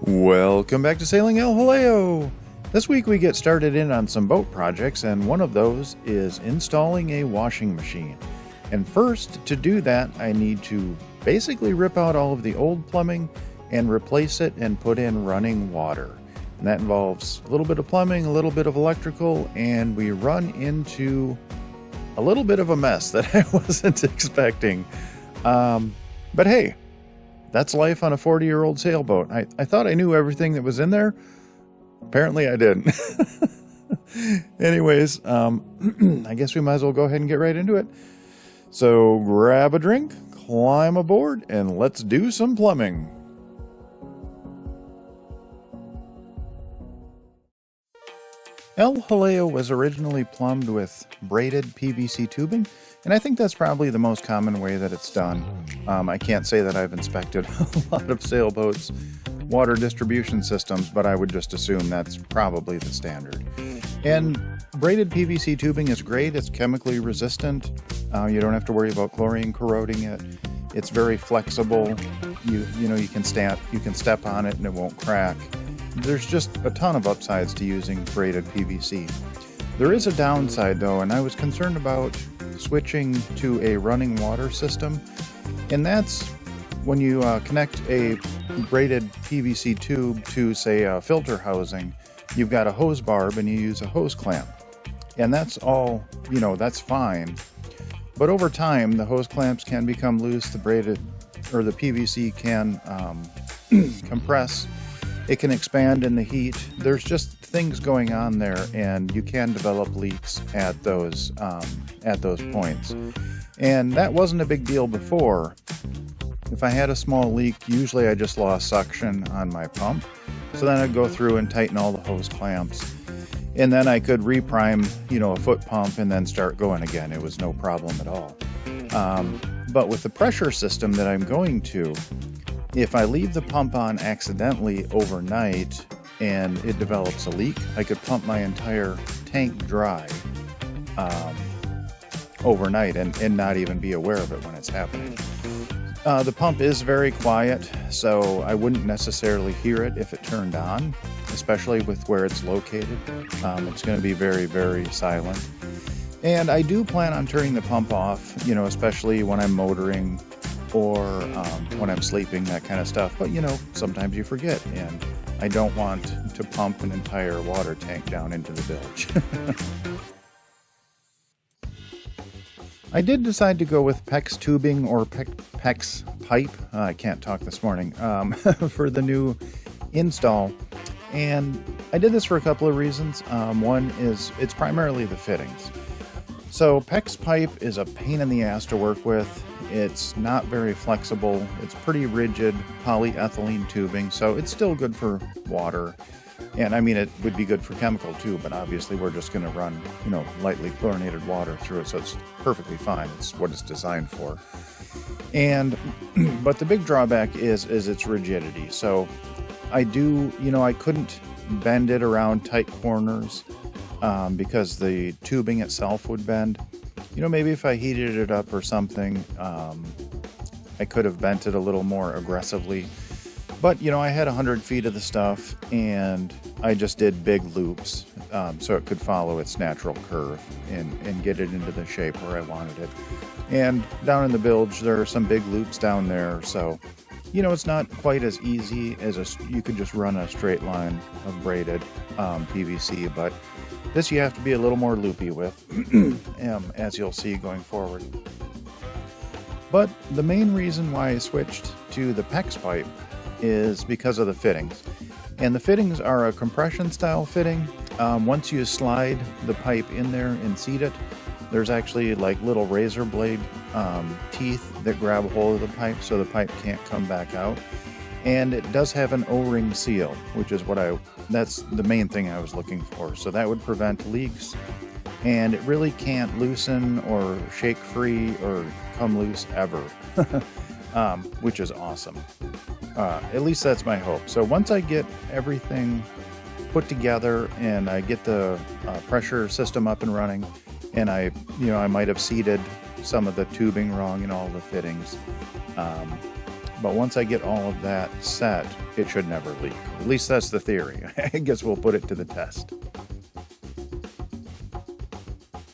Welcome back to Sailing El Jaleo! This week we get started in on some boat projects, and one of those is installing a washing machine. And first, to do that, I need to basically rip out all of the old plumbing and replace it and put in running water. And that involves a little bit of plumbing, a little bit of electrical, and we run into a little bit of a mess that I wasn't expecting. But hey, that's life on a 40-year-old sailboat. I thought I knew everything that was in there. Apparently I didn't. Anyways, I guess we might as well go ahead and get right into it. So grab a drink, climb aboard, and let's do some plumbing. El Jaleo was originally plumbed with braided PVC tubing, and I think that's probably the most common way that it's done. I can't say that I've inspected a lot of sailboats' water distribution systems, but I would just assume that's probably the standard. And braided PVC tubing is great. It's chemically resistant. You don't have to worry about chlorine corroding it. It's very flexible. You can step on it and it won't crack. There's just a ton of upsides to using braided PVC. There is a downside though, and I was concerned about switching to a running water system, and that's when you connect a braided PVC tube to, say, a filter housing. You've got a hose barb and you use a hose clamp, and that's all, that's fine. But over time, the hose clamps can become loose, the PVC can compress. It can expand in the heat. There's just things going on there, and you can develop leaks at those points. And that wasn't a big deal before. If I had a small leak, usually I just lost suction on my pump. So then I'd go through and tighten all the hose clamps. And then I could reprime, a foot pump and then start going again. It was no problem at all. But with the pressure system that I'm going to, if I leave the pump on accidentally overnight and it develops a leak, I could pump my entire tank dry overnight and not even be aware of it when it's happening. The pump is very quiet, so I wouldn't necessarily hear it if it turned on, especially with where it's located. It's going to be very, very silent. And I do plan on turning the pump off, especially when I'm motoring or when I'm sleeping, that kind of stuff. But sometimes you forget, and I don't want to pump an entire water tank down into the bilge. I did decide to go with PEX tubing or PEX pipe. I can't talk this morning, for the new install. And I did this for a couple of reasons. One is it's primarily the fittings. So PEX pipe is a pain in the ass to work with. It's not very flexible. It's pretty rigid polyethylene tubing, so it's still good for water. And I mean, it would be good for chemical too, but obviously we're just going to run, lightly chlorinated water through it, so it's perfectly fine. It's what it's designed for. And, but the big drawback is its rigidity. So I couldn't bend it around tight corners because the tubing itself would bend. Maybe if I heated it up or something, I could have bent it a little more aggressively. But, I had 100 feet of the stuff, and I just did big loops so it could follow its natural curve and get it into the shape where I wanted it. And down in the bilge, there are some big loops down there, so, it's not quite as easy as you could just run a straight line of braided PVC, but this you have to be a little more loopy with, as you'll see going forward. But the main reason why I switched to the PEX pipe is because of the fittings. And the fittings are a compression style fitting. Once you slide the pipe in there and seat it, there's actually like little razor blade teeth that grab a hold of the pipe so the pipe can't come back out. And it does have an O-ring seal, which is that's the main thing I was looking for. So that would prevent leaks, and it really can't loosen or shake free or come loose ever, which is awesome. At least that's my hope. So once I get everything put together and I get the pressure system up and running, and I might have seated some of the tubing wrong in all the fittings. but once I get all of that set, it should never leak. At least that's the theory. I guess we'll put it to the test.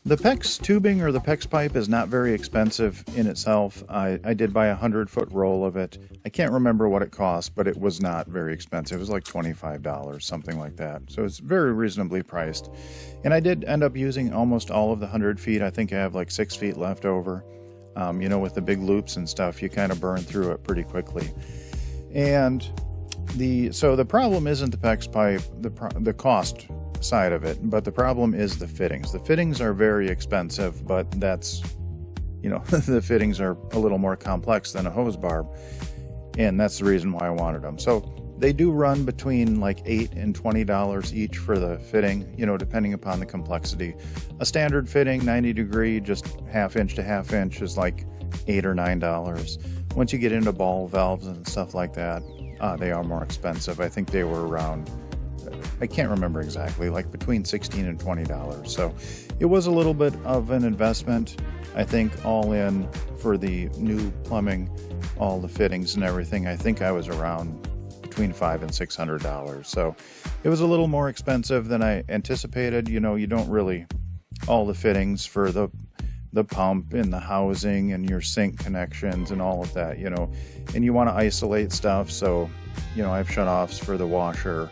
The PEX tubing or the PEX pipe is not very expensive in itself. I did buy a 100-foot roll of it. I can't remember what it cost, but it was not very expensive. It was like $25, something like that. So it's very reasonably priced. And I did end up using almost all of the 100 feet. I think I have like 6 feet left over. You know, with the big loops and stuff, you kind of burn through it pretty quickly. And so the problem isn't the PEX pipe, the cost side of it, but the problem is the fittings. The fittings are very expensive, but that's, you know, the fittings are a little more complex than a hose barb, and that's the reason why I wanted them. So they do run between like $8 and $20 each for the fitting, you know, depending upon the complexity. A standard fitting, 90 degree, just half inch to half inch, is like $8 or $9. Once you get into ball valves and stuff like that, they are more expensive. I think they were around, I can't remember exactly, like between $16 and $20. So it was a little bit of an investment. I think all in for the new plumbing, all the fittings and everything, I think I was around between $500 and $600. So it was a little more expensive than I anticipated. You know, you don't really, all the fittings for the pump and the housing and your sink connections and all of that, you know, and you want to isolate stuff. So, you know, I have shutoffs for the washer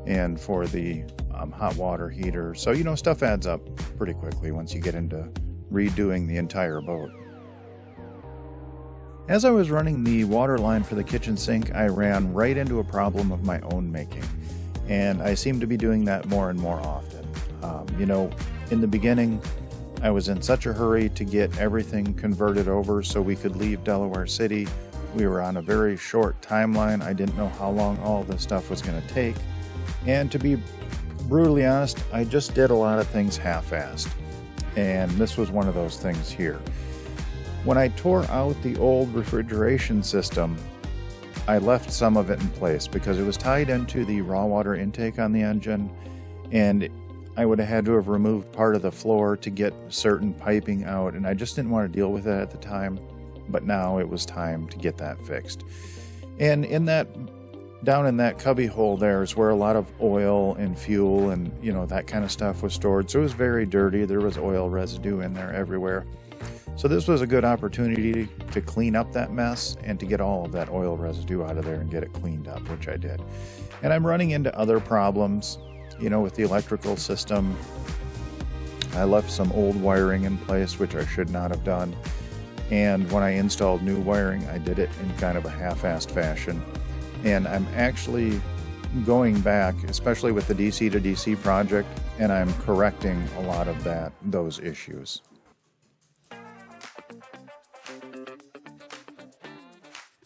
and for the hot water heater. So, you know, stuff adds up pretty quickly once you get into redoing the entire boat. As I was running the water line for the kitchen sink, I ran right into a problem of my own making. And I seem to be doing that more and more often. You know, in the beginning, I was in such a hurry to get everything converted over so we could leave Delaware City. We were on a very short timeline. I didn't know how long all this stuff was going to take. And to be brutally honest, I just did a lot of things half-assed. And this was one of those things here. When I tore out the old refrigeration system, I left some of it in place because it was tied into the raw water intake on the engine, and I would have had to have removed part of the floor to get certain piping out, and I just didn't want to deal with it at the time. But now it was time to get that fixed. And down in that cubby hole there is where a lot of oil and fuel and, you know, that kind of stuff was stored. So it was very dirty. There was oil residue in there everywhere. So this was a good opportunity to clean up that mess and to get all of that oil residue out of there and get it cleaned up, which I did. And I'm running into other problems, you know, with the electrical system. I left some old wiring in place, which I should not have done. And when I installed new wiring, I did it in kind of a half-assed fashion. And I'm actually going back, especially with the DC to DC project, and I'm correcting a lot of those issues.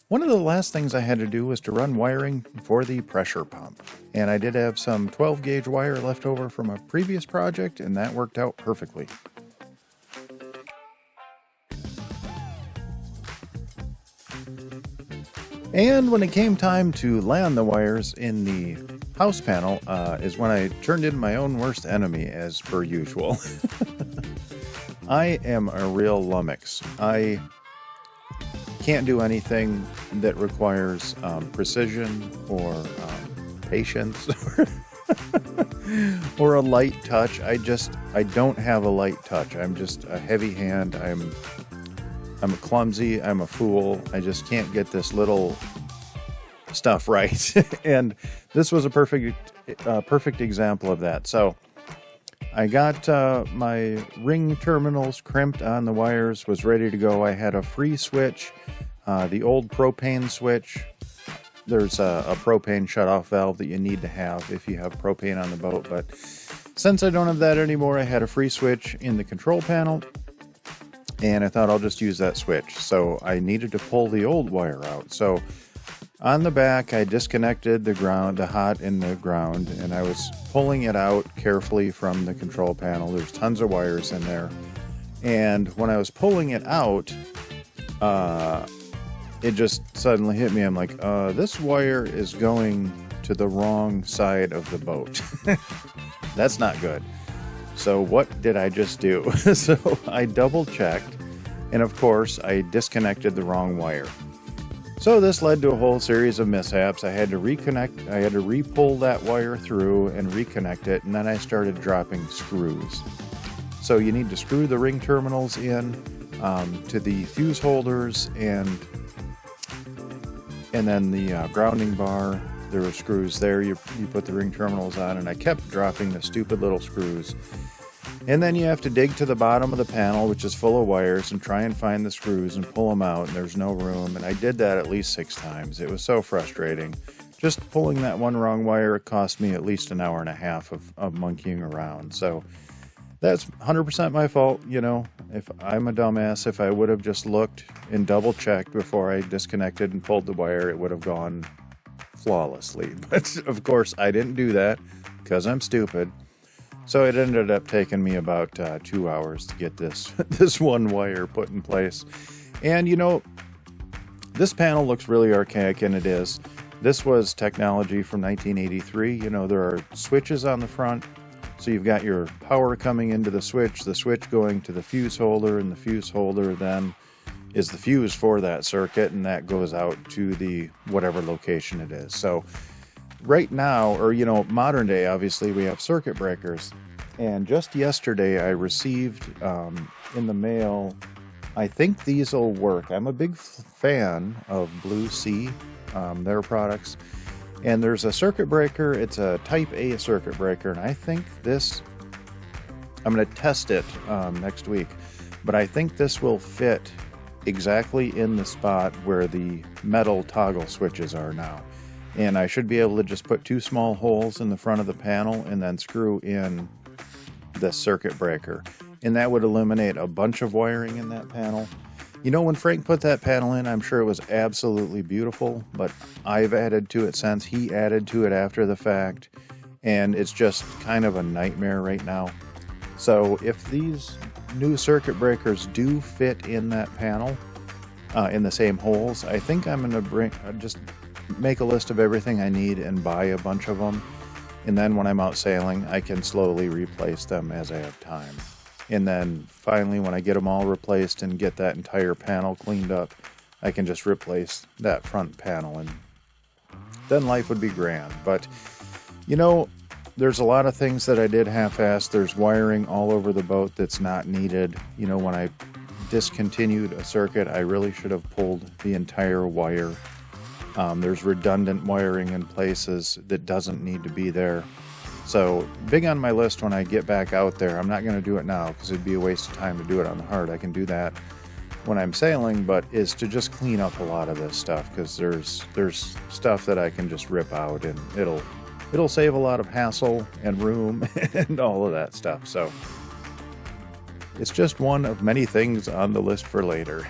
One of the last things I had to do was to run wiring for the pressure pump. And I did have some 12 gauge wire left over from a previous project, and that worked out perfectly. And when it came time to land the wires in the house panel is when I turned in my own worst enemy, as per usual. I am a real lummox. I can't do anything that requires precision or patience or a light touch. I don't have a light touch. I'm just a heavy hand. I'm clumsy. I'm a fool. I just can't get this little stuff right. And this was a perfect example of that. So I got my ring terminals crimped on the wires, was ready to go. I had a free switch, the old propane switch. There's a propane shutoff valve that you need to have if you have propane on the boat. But since I don't have that anymore, I had a free switch in the control panel. And I thought I'll just use that switch. So I needed to pull the old wire out. So on the back, I disconnected the hot in the ground, and I was pulling it out carefully from the control panel. There's tons of wires in there. And when I was pulling it out, it just suddenly hit me. I'm like, this wire is going to the wrong side of the boat. That's not good. So what did I just do? So I double checked, and of course I disconnected the wrong wire. So this led to a whole series of mishaps. I had to reconnect, I had to re-pull that wire through and reconnect it, and then I started dropping screws. So you need to screw the ring terminals in to the fuse holders, and then the grounding bar. There were screws there. You put the ring terminals on, and I kept dropping the stupid little screws. And then you have to dig to the bottom of the panel, which is full of wires, and try and find the screws and pull them out, and there's no room. And I did that at least 6 times. It was so frustrating. Just pulling that one wrong wire, it cost me at least an hour and a half of monkeying around. So that's 100% my fault. You know, if I'm a dumbass, if I would have just looked and double checked before I disconnected and pulled the wire, it would have gone flawlessly. But of course I didn't do that because I'm stupid. So it ended up taking me about 2 hours to get this this one wire put in place. And you know, this panel looks really archaic, and it is. This was technology from 1983. You know, there are switches on the front. So you've got your power coming into the switch going to the fuse holder, and the fuse holder then is the fuse for that circuit, and that goes out to the whatever location it is. So right now, or you know, modern day, obviously we have circuit breakers. And just yesterday I received in the mail, I think these will work. I'm a big fan of Blue Sea, their products. And there's a circuit breaker. It's a type A circuit breaker, and I think this, I'm going to test it next week, but I think this will fit exactly in the spot where the metal toggle switches are now. And I should be able to just put 2 small holes in the front of the panel and then screw in the circuit breaker. And that would eliminate a bunch of wiring in that panel. You know, when Frank put that panel in, I'm sure it was absolutely beautiful, but I've added to it since. He added to it after the fact, and it's just kind of a nightmare right now. So if these new circuit breakers do fit in that panel, in the same holes, I think I'm going to just make a list of everything I need and buy a bunch of them. And then when I'm out sailing, I can slowly replace them as I have time. And then finally, when I get them all replaced and get that entire panel cleaned up, I can just replace that front panel, and then life would be grand. But, you know, there's a lot of things that I did half-assed. There's wiring all over the boat that's not needed. You know, when I discontinued a circuit, I really should have pulled the entire wire. There's redundant wiring in places that doesn't need to be there. So big on my list when I get back out there. I'm not going to do it now because it'd be a waste of time to do it on the hard. I can do that when I'm sailing, but is to just clean up a lot of this stuff, because there's stuff that I can just rip out, and it'll save a lot of hassle and room and all of that stuff. So it's just one of many things on the list for later.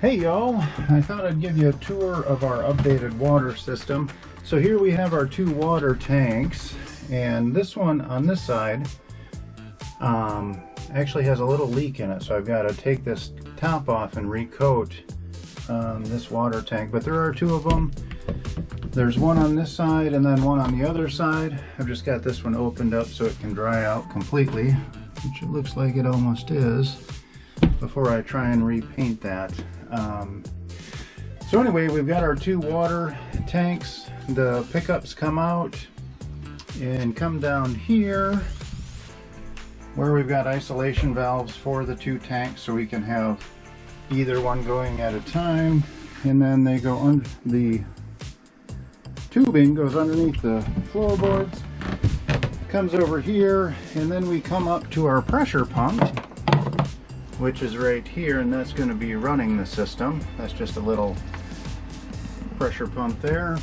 Hey y'all, I thought I'd give you a tour of our updated water system. So here we have our 2 water tanks, and this one on this side actually has a little leak in it, so I've got to take this top off and recoat this water tank. But there are 2 of them. There's one on this side and then one on the other side. I've just got this one opened up so it can dry out completely, which it looks like it almost is, before I try and repaint that. So anyway, we've got our 2 water tanks. The pickups come out and come down here where we've got isolation valves for the 2 tanks, so we can have either one going at a time. And then they go under, the tubing goes underneath the floorboards, comes over here, and then we come up to our pressure pump, which is right here, and that's going to be running the system. That's just a little pressure pump there.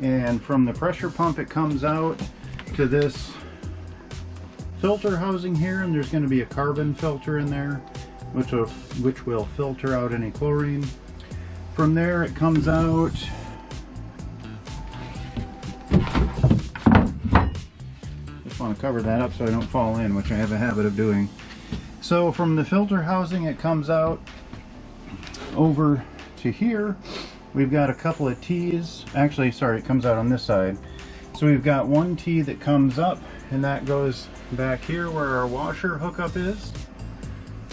And from the pressure pump it comes out to this filter housing here, and there's going to be a carbon filter in there which will filter out any chlorine. From there it comes out just want to cover that up so I don't fall in, which I have a habit of doing. So from the filter housing it comes out over to here. We've got a couple of T's. Actually, sorry, it comes out on this side. So we've got one T that comes up, and that goes back here where our washer hookup is.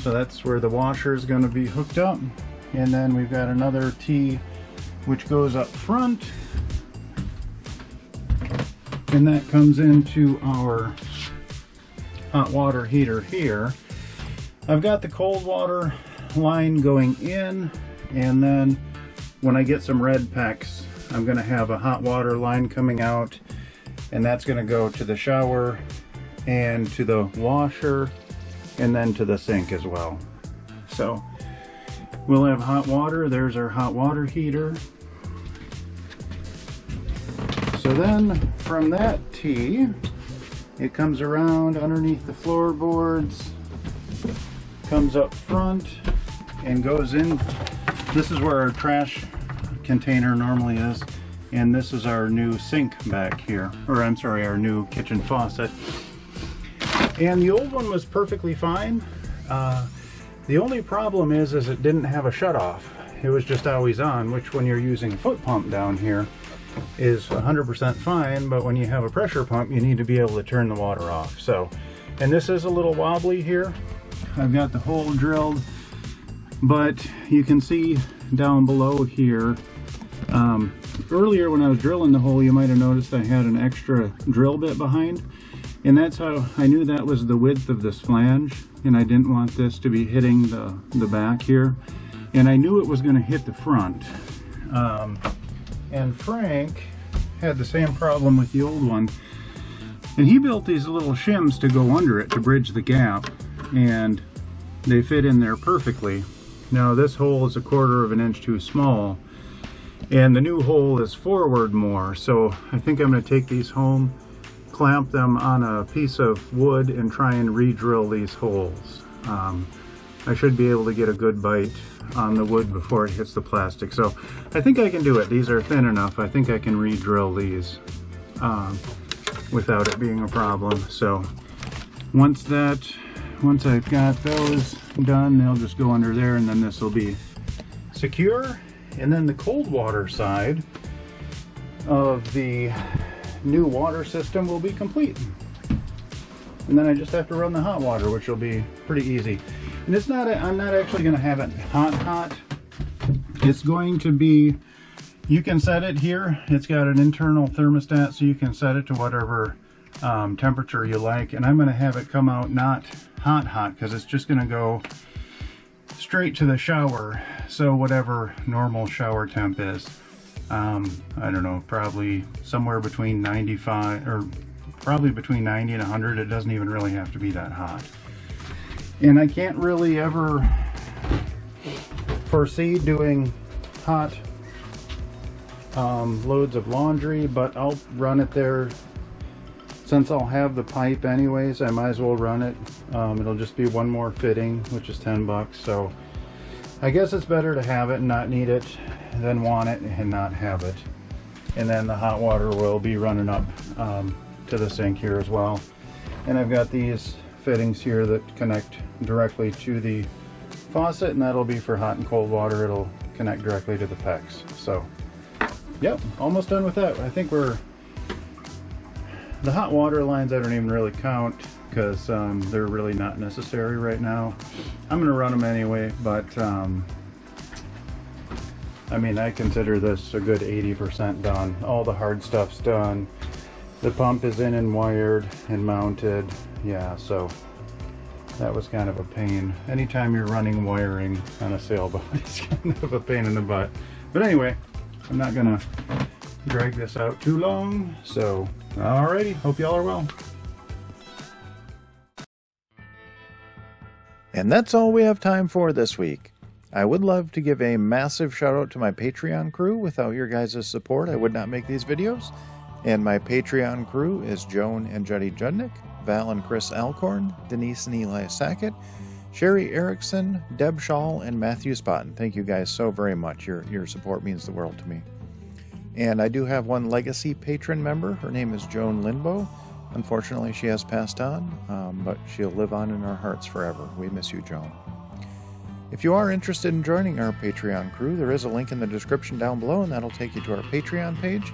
So that's where the washer is going to be hooked up. And then we've got another T which goes up front. And that comes into our hot water heater here. I've got the cold water line going in, and then when I get some red PEX, I'm going to have a hot water line coming out, and that's going to go to the shower and to the washer and then to the sink as well. So we'll have hot water. There's our hot water heater. So then from that T, it comes around underneath the floorboards, comes up front and goes in. This is where our trash container normally is, and this is our new sink back here, or I'm sorry, our new kitchen faucet. And the old one was perfectly fine. The only problem is it didn't have a shutoff. It was just always on, which when you're using a foot pump down here is 100% fine, but when you have a pressure pump, you need to be able to turn the water off. So, and this is a little wobbly here. I've got the hole drilled, but you can see down below here, earlier when I was drilling the hole, you might have noticed I had an extra drill bit behind, and that's how I knew that was the width of this flange, and I didn't want this to be hitting the back here, and I knew it was going to hit the front. And Frank had the same problem with the old one, and he built these little shims to go under it to bridge the gap, and they fit in there perfectly. Now this hole is 1/4 of an inch too small, and the new hole is forward more, so I think I'm going to take these home, clamp them on a piece of wood, and try and re-drill these holes. I should be able to get a good bite on the wood before it hits the plastic, so I think I can do it. These are thin enough. I think I can re-drill these without it being a problem. So once I've got those done, they'll just go under there, and then this will be secure. And then the cold water side of the new water system will be complete. And then I just have to run the hot water, which will be pretty easy. And it's not, I'm not actually going to have it hot. It's going to be, you can set it here. It's got an internal thermostat, so you can set it to whatever temperature you like. And I'm going to have it come out not hot, because it's just going to go straight to the shower. So whatever normal shower temp is, I don't know, probably somewhere between 95, or probably between 90 and 100. It doesn't even really have to be that hot. And I can't really ever foresee doing hot loads of laundry, but I'll run it there. Since I'll have the pipe anyways, I might as well run it. It'll just be one more fitting, which is 10 bucks. So I guess it's better to have it and not need it than want it and not have it. And then the hot water will be running up to the sink here as well. And I've got these fittings here that connect directly to the faucet, and that'll be for hot and cold water. It'll connect directly to the PEX. So yep, almost done with that. I think we're, the hot water lines I don't even really count, because they're really not necessary right now. I'm going to run them anyway, but I mean, I consider this a good 80% done. All the hard stuff's done. The pump is in and wired and mounted. Yeah, so that was kind of a pain. Anytime you're running wiring on a sailboat, it's kind of a pain in the butt. But anyway, I'm not gonna drag this out too long. So, alrighty, hope y'all are well. And that's all we have time for this week. I would love to give a massive shout out to my Patreon crew. Without your guys' support, I would not make these videos. And my Patreon crew is Joan and Judy Judnick, Val and Chris Alcorn, Denise and Eli Sackett, Sherry Erickson, Deb Shaw, and Matthew Spotton. Thank you guys so very much. Your support means the world to me. And I do have one legacy patron member. Her name is Joan Lindbow. Unfortunately, she has passed on, but she'll live on in our hearts forever. We miss you, Joan. If you are interested in joining our Patreon crew, there is a link in the description down below, and that'll take you to our Patreon page.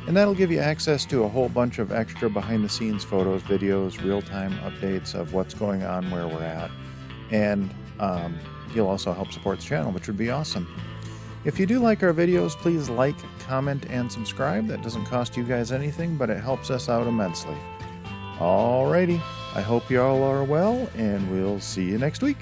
And that'll give you access to a whole bunch of extra behind-the-scenes photos, videos, real-time updates of what's going on, where we're at. And you'll also help support the channel, which would be awesome. If you do like our videos, please like, comment, and subscribe. That doesn't cost you guys anything, but it helps us out immensely. Alrighty, I hope you all are well, and we'll see you next week.